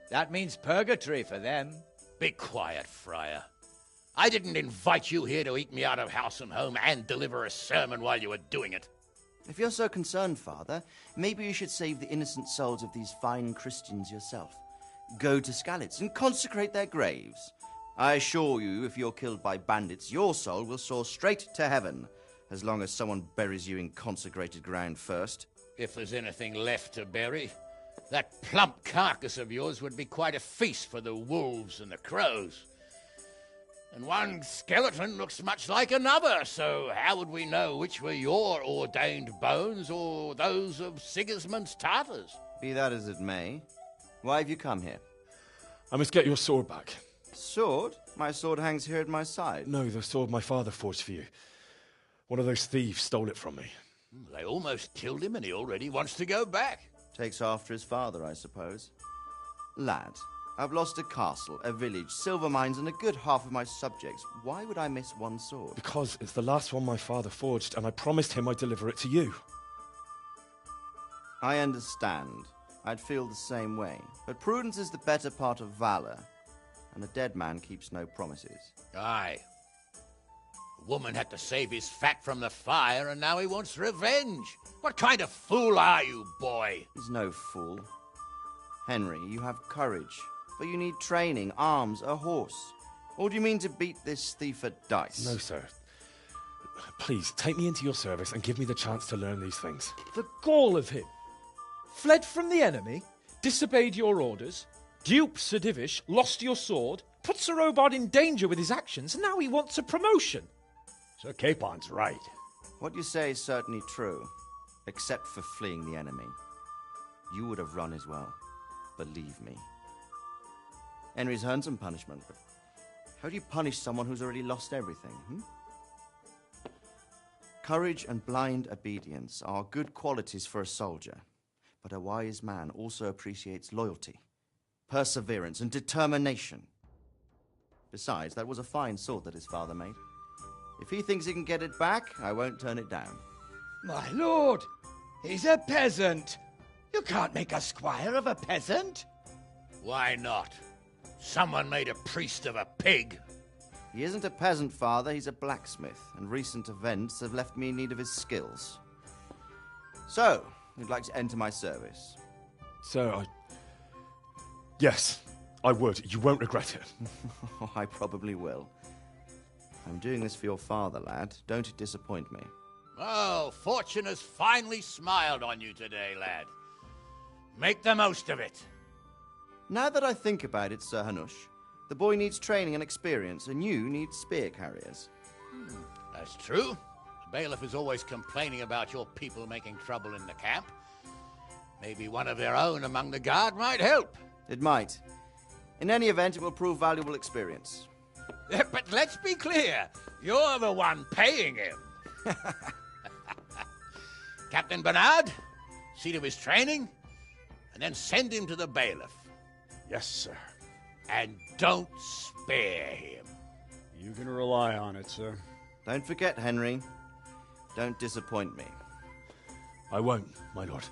That means purgatory for them. Be quiet, Friar. I didn't invite you here to eat me out of house and home and deliver a sermon while you were doing it. If you're so concerned, Father, maybe you should save the innocent souls of these fine Christians yourself. Go to Skalitz and consecrate their graves. I assure you, if you're killed by bandits, your soul will soar straight to heaven, as long as someone buries you in consecrated ground first. If there's anything left to bury, that plump carcass of yours would be quite a feast for the wolves and the crows. And one skeleton looks much like another, so how would we know which were your ordained bones or those of Sigismund's Tartars? Be that as it may, why have you come here? I must get your sword back. Sword? My sword hangs here at my side. No, the sword my father forged for you. One of those thieves stole it from me. They almost killed him and he already wants to go back. Takes after his father, I suppose. Lad, I've lost a castle, a village, silver mines, and a good half of my subjects. Why would I miss one sword? Because it's the last one my father forged, and I promised him I'd deliver it to you. I understand. I'd feel the same way. But prudence is the better part of valor, and a dead man keeps no promises. Aye. The woman had to save his fat from the fire, and now he wants revenge. What kind of fool are you, boy? He's no fool. Henry, you have courage, but you need training, arms, a horse. Or do you mean to beat this thief at dice? No, sir. Please, take me into your service and give me the chance to learn these things. The gall of him. Fled from the enemy, disobeyed your orders, duped Sir Divish, lost your sword, put Sir Robard in danger with his actions, and now he wants a promotion. Sir Capon's right. What you say is certainly true, except for fleeing the enemy. You would have run as well. Believe me. Henry's earned some punishment, but how do you punish someone who's already lost everything, Courage and blind obedience are good qualities for a soldier, but a wise man also appreciates loyalty, perseverance, and determination. Besides, that was a fine sword that his father made. If he thinks he can get it back, I won't turn it down. My lord, he's a peasant. You can't make a squire of a peasant. Why not? Someone made a priest of a pig. He isn't a peasant, Father. He's a blacksmith, and recent events have left me in need of his skills. So, you'd like to enter my service? Sir, Yes, I would. You won't regret it. I probably will. I'm doing this for your father, lad. Don't disappoint me. Oh, fortune has finally smiled on you today, lad. Make the most of it. Now that I think about it, Sir Hanush, the boy needs training and experience, and you need spear carriers. That's true. The bailiff is always complaining about your people making trouble in the camp. Maybe one of their own among the guard might help. It might. In any event, it will prove valuable experience. But let's be clear. You're the one paying him. Captain Bernard, see to his training, and then send him to the bailiff. Yes, sir. And don't spare him. You can rely on it, sir. Don't forget, Henry. Don't disappoint me. I won't, my lord.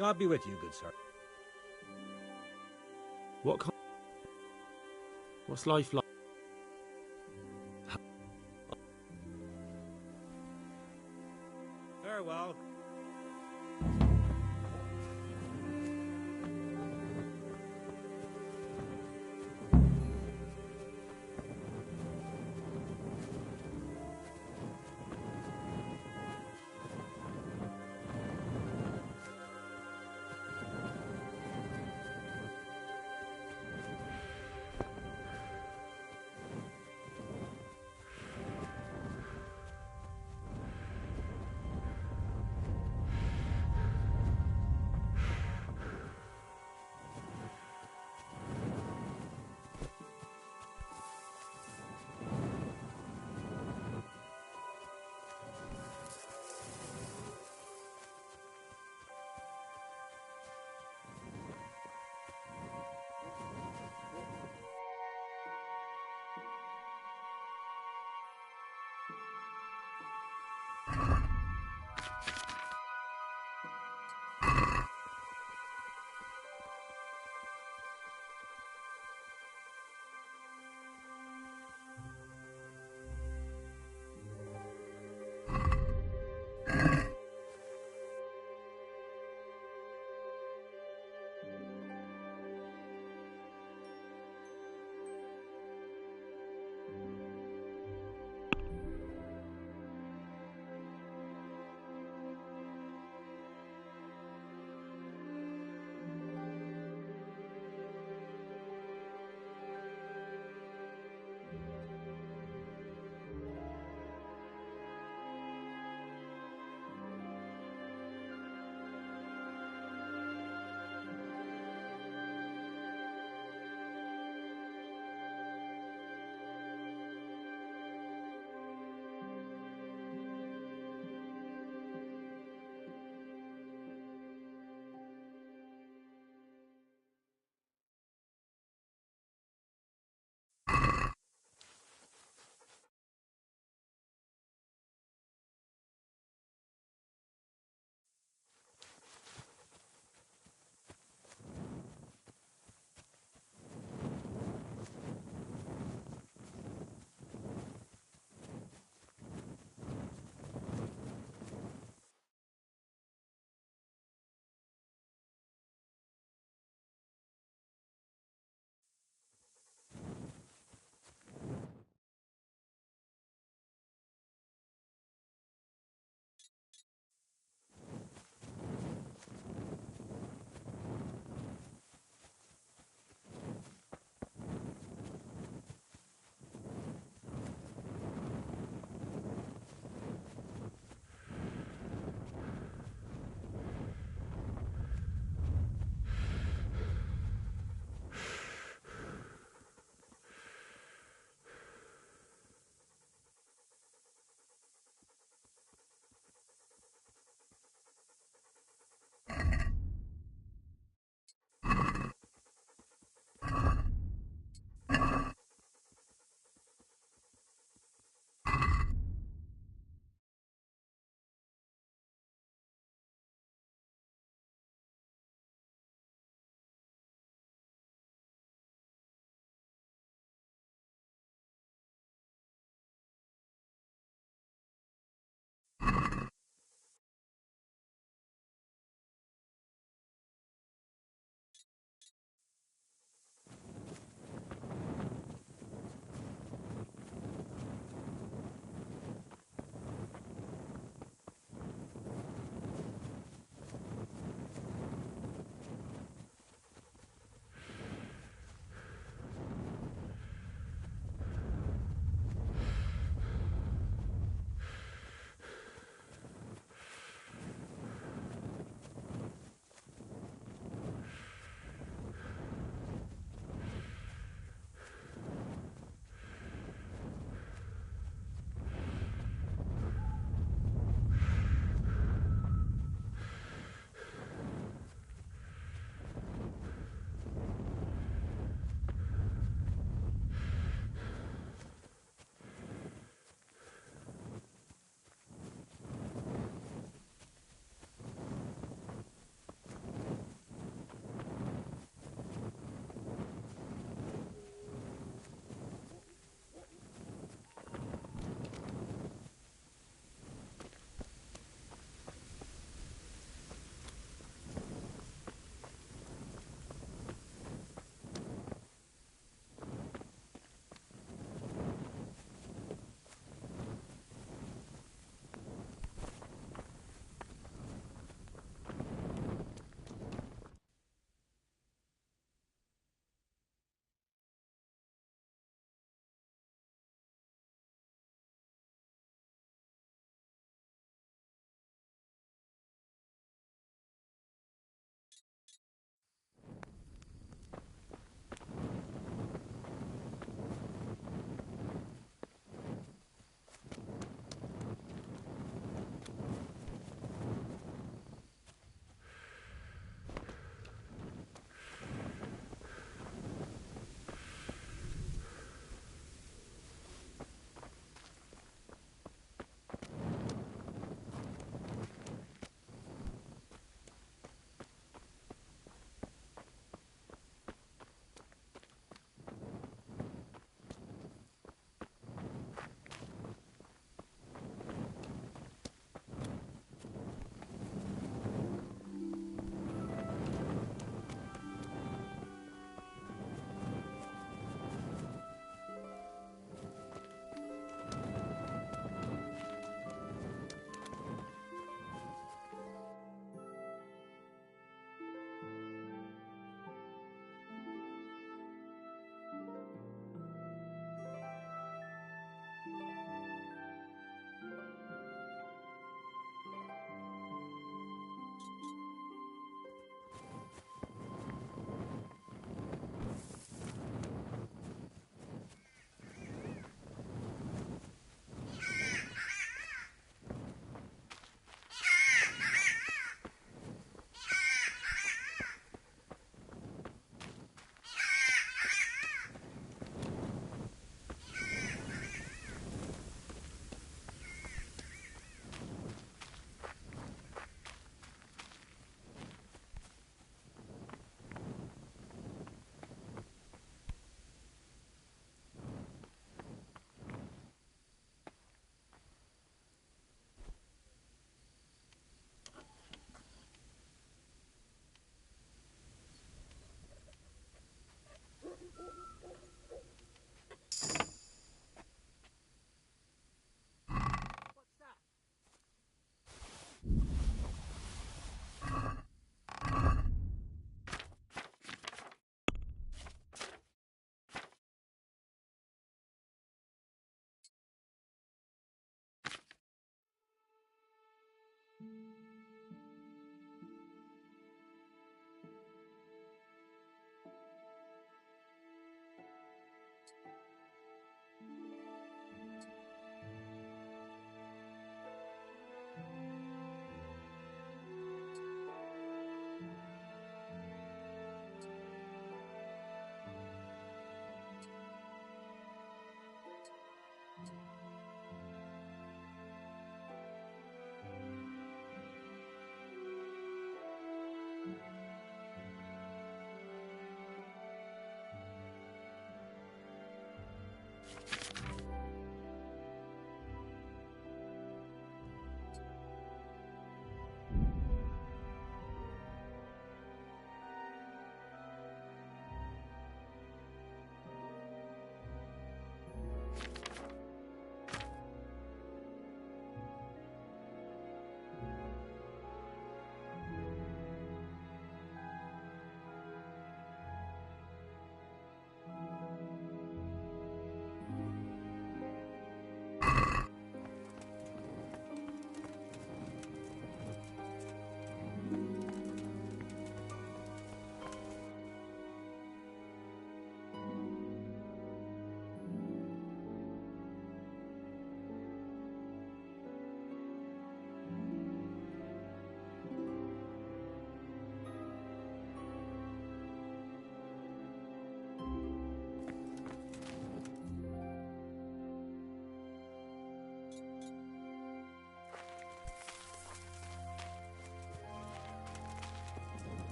God be with you, good sir. What's life like?